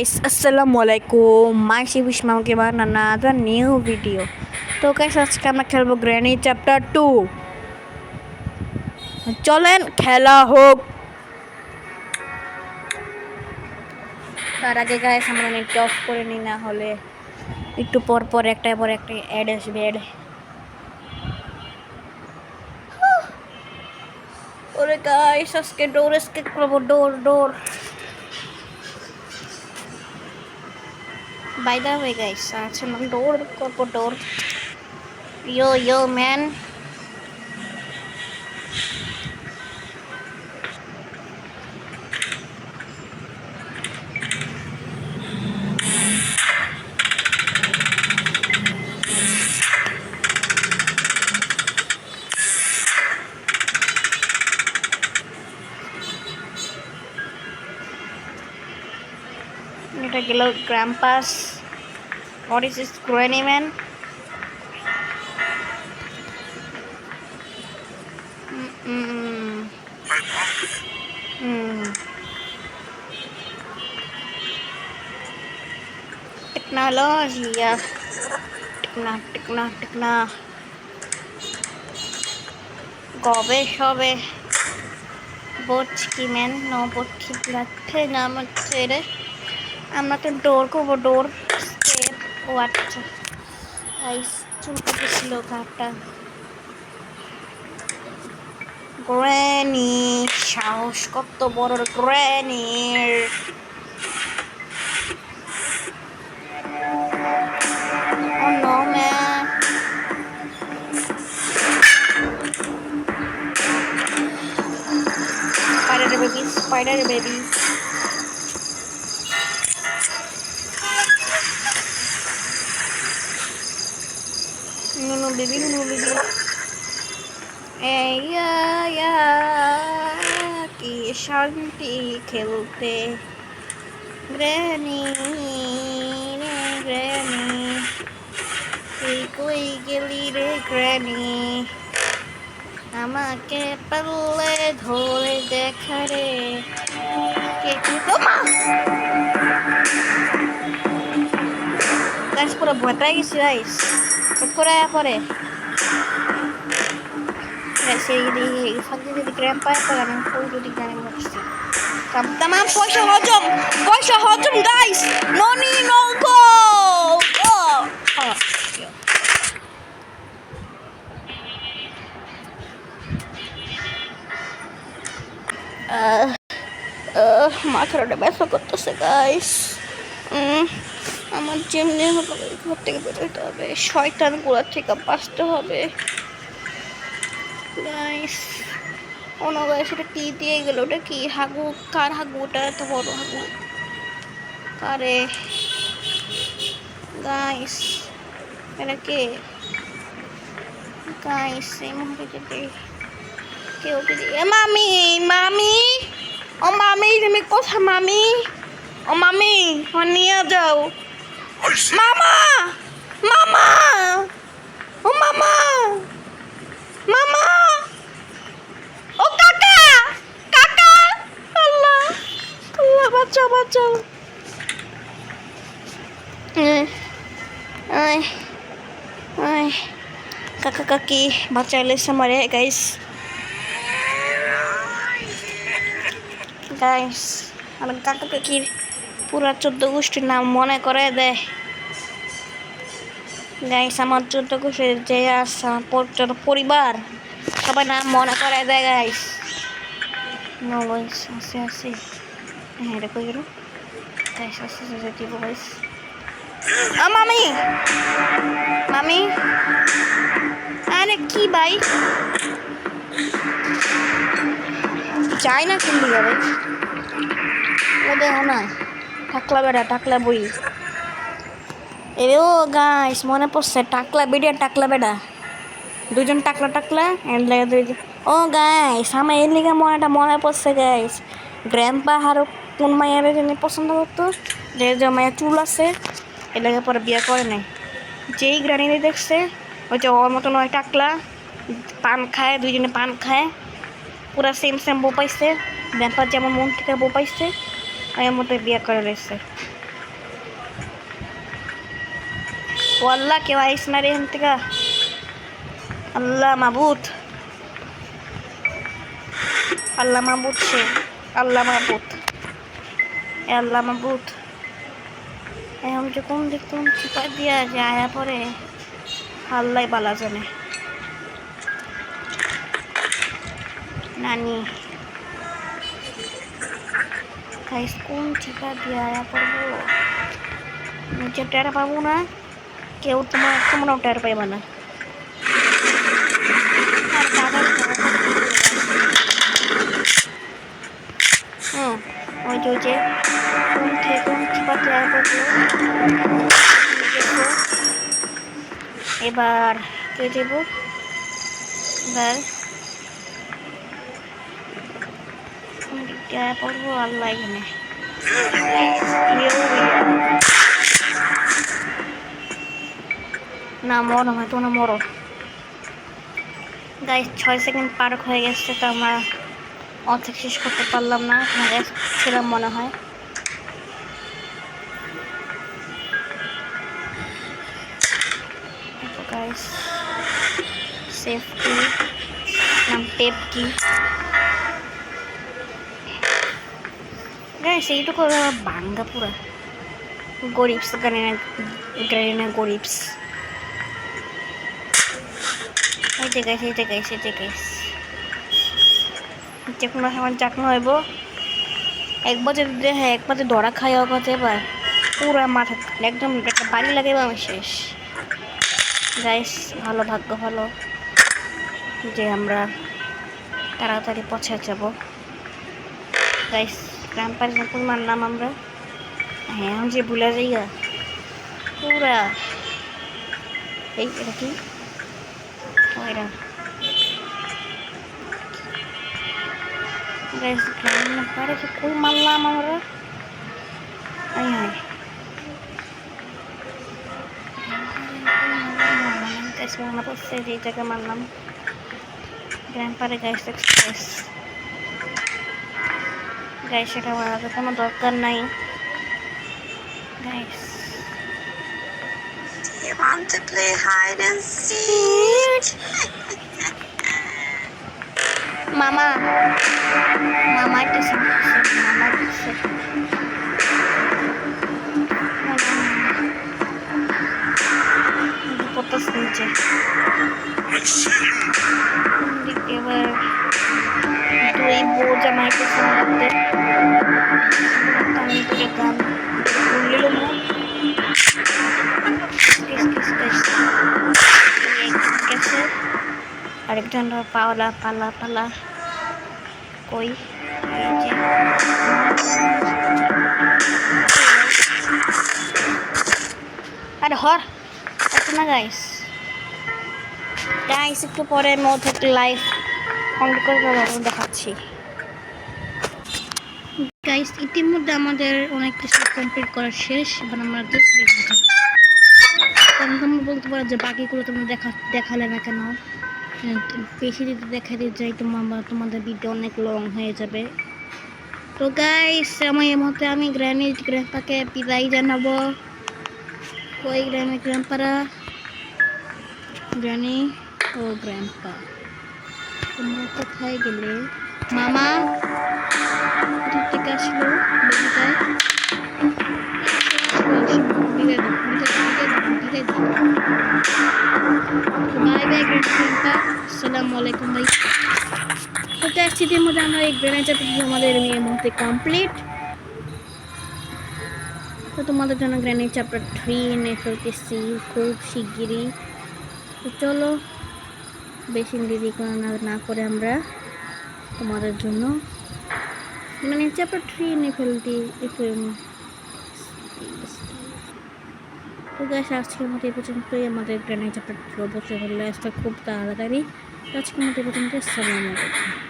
Assalamualaikum, masih Wisma Kibar another new video. তো guys আজকে আমরা খেলবো গ্র্যানি চ্যাপ্টার 2। চলেন খেলা হোক। তার আগে গাইস আমরা নেট অফ করে নিই, না হলে একটু পর পর একটা অ্যাড আসবে। ওরে গাইস আজকে ডোর এসকেপ করবো, ডোর। By the way guys, আজকে আমরা ডোর করবো, ডোর। Yo man, এটা গেল গ্র্যাম্পাস। What is this granny man? Teknologi ya, tekna গবেষবে বটকি ম্যান ন বটকি লাগছে না আমার ছেড়ে। আমরা তো ডোর করবো, ডোর স্টেপ। ও আচ্ছা গাইস চুলকাতে ছিল ঘাটটা। গ্র্যানি সাহস কত বড় গ্র্যানির। Oh no man, spider baby. No baby. या की शांति खेलते ग्रैनी कोई गली रे ग्रैनी আমাকে পাল্লে ধরে দেখা রে গাইস পুরো ভটাই গেছি গাইস। করে পরে যদি গ্র্যাম্পা পালাম যদি গান করছি tamam পয়সা হজম গাইস। নো গো মাথাটা ব্যথা করতেছে গাইস। আমার যেমনি হলো ঘর থেকে বেরোতে হবে, শয়তান গুলার থেকে বাঁচতে হবে গাইস। নো গাইস এটা কি দিয়ে গেল? ওটা কি হাগু? কার হাগু ওটা? এত বড় হাগু কারে গাইস? এটা কে গাইস? এই মুহূর্তে যদি কেউ যদি মামি ও মামি তুমি কোথায় মামি? ও মামি নিয়ে যাও মামা ও মামা ও কাকা আল্লাহ বাঁচাও কাকা কাকি বাঁচাইলে আমারে গাইস আমার কাকা কাকির পুরা 14 গোষ্ঠীর নাম মনে করে দেয় গাইস। আমার 14 গোষ্ঠীর যে আছে আমার পরিবার সবাই নাম মনে করে দেয় গাইস। নো গাইস আছে হ্যাঁ এটা কই গেল গাইস? আছে দিব গাইস। মামি আরে কি ভাই চাই না কিনবি যাবে ও দেখো না টাকলা বই। এ ও গাইস মনে পড়ছে টাকলা বেড়া দুজন টাকলা ও গাইস আমার এর লিগে মনে পড়ছে গাইস। গ্র্যাম্পা আরো কোন মায়ের জন্য পছন্দ করতো, যে মায়ের চুল আছে এর লাগে পরে বিয়ে করে নাই। যেই গ্রানিরে দেখছে ওই যে ওর মতন ওই টাকলা পান খায়, দুইজনে পান খায়, পুরা সেম বউ পাইছে। গ্র্যাম্পার যেমন মন থেকে বউ পাইছে এর মধ্যে বিয়ে করে রয়েছে। ও আল্লাহ কেউ আইস না রে এখান থেকে আল্লাহ মাবুদ আল্লাহ মাবুদ সে আল্লাহ মাবুদ আল্লাহ মাবুদ এখন যে কোন দিক কোন চিপা দিয়া যায় পরে আল্লাহ বালা জানে নানি গাইস কোন চিপা দিয়া পড়বো নিচে টের পাবো না কেউ তোমরাও টের পাইবা না ওই যে কোন চিপা দিয়া পড়বো এবার কে দেবো এবার পড়বো আল্লাহ এখানে না মরো হয়তো না মরো গাইস 6 সেকেন্ড পার হয়ে গেছে তো আমরা অর্ধেক শেষ করতে পারলাম না ছিলাম মনে হয় গাইস সেফটি নাম টেপ কি গাইস এইটুকু ভাঙ্গা পুরা গরিবস গ্রেনা গরিবস এই যে গাইস যে কোনো সময় চাকনো হইব একবারে ধরা খাইয়া কথা এবার পুরা মাথা একদম একটা বাড়ি লাগাইব আমি শেষ গাইস ভালো ভাগ্য ভালো যে আমরা তাড়াতাড়ি পৌঁছে যাব গাইস গ্রাম পারে মারলাম আমরা হ্যাঁ আমি যে ভুলে যাই পুরা এই এটা কি এটা গাইস গ্রাম পারে কই মারলাম আমরা গাইস মনে পড়ছে যে জায়গায় মারলাম গ্রাম পারে গাইস এক্সপ্রেস গাইস সেটা মারার কোনো দরকার নাই guys Do you want to play hide and seek? মামা একটা বিপদটা শুনছে এবার দুই বউ জামাইকে শোনাতে আমি তোকে গান বললিল গেছে আরেকজন পাওলা পালা কই আরে হর না গাইস একটু পরে মধ্যে লাইভ অন করে দেখাচ্ছি গাইস ইতিমধ্যে আমাদের অনেক কিছু কমপ্লিট করা শেষ এবার আমরা জাস্ট বেরিয়ে যাব তোমরা বলতে পারো যে বাকিগুলো তোমরা দেখালে না কেন বেশি যদি দেখাতে যাই তোমাদের ভিডিও অনেক লং হয়ে যাবে তো গাইস এই মুহূর্তে আমি গ্র্যান্ডপাকে বিদায় জানাবো কই গ্র্যান্ডপারা গ্র্যানি ও গ্র্যান্ডপা তোমরা কোথায় গেলে মামা থেকে আসলো বেবিটায় বাই বাই গ্র্যান্ডপা আসসালামু আলাইকুম ভাই কোথায় আসছি মধ্যে আমরা এই গ্রেনেড আমাদের এই মুহূর্তে কমপ্লিট তো তোমাদের জন্য গ্রেনেড চ্যাপ্টার 3 এনে ফেলতেছি খুব শিগগিরই তো চলো বেশি দেরি না করে আমরা তোমাদের জন্য গ্রেনেড চ্যাপ্টার 3 এনে ফেলতে তো গাইস আজকের মতো এই পর্যন্তই আমাদের গ্রেনেড চ্যাপ্টার 2 অবশ্যই ভালো লাগবে খুব তাড়াতাড়ি আজকের মতো এই পর্যন্ত আসসালামু আলাইকুম